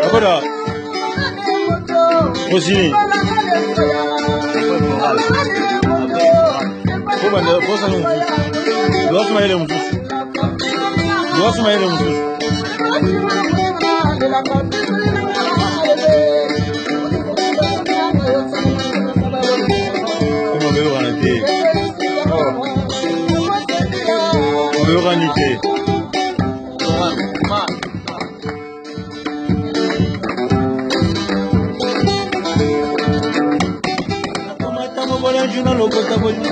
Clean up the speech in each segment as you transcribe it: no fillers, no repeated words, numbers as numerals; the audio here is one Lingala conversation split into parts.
Agora, Rosini, posa no gosto mais ele um gosto mais ele um como veio ganhar como veio ganhar Juna loco está bonito.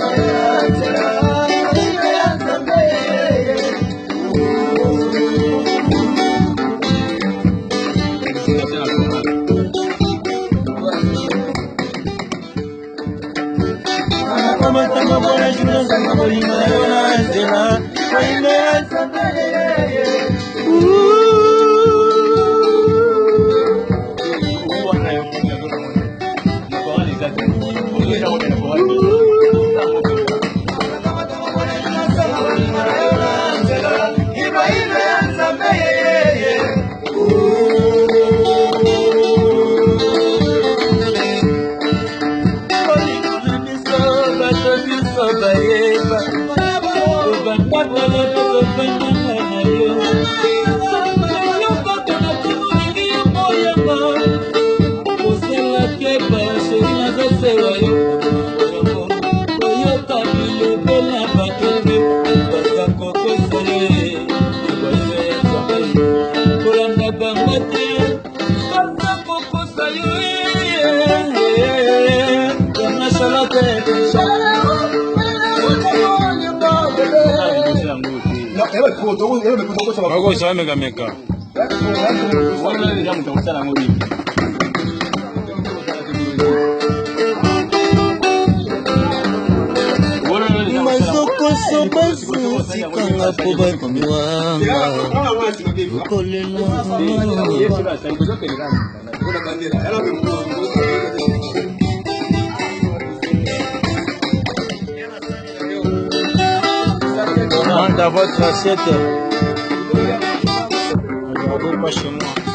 Como estamos por el Juna Santa Bolina de la Estela, Bago sa mega mega. Masoko sobasu sikanga po batuanga. Kolelo. Demande à votre assiette. Ne pas chez moi.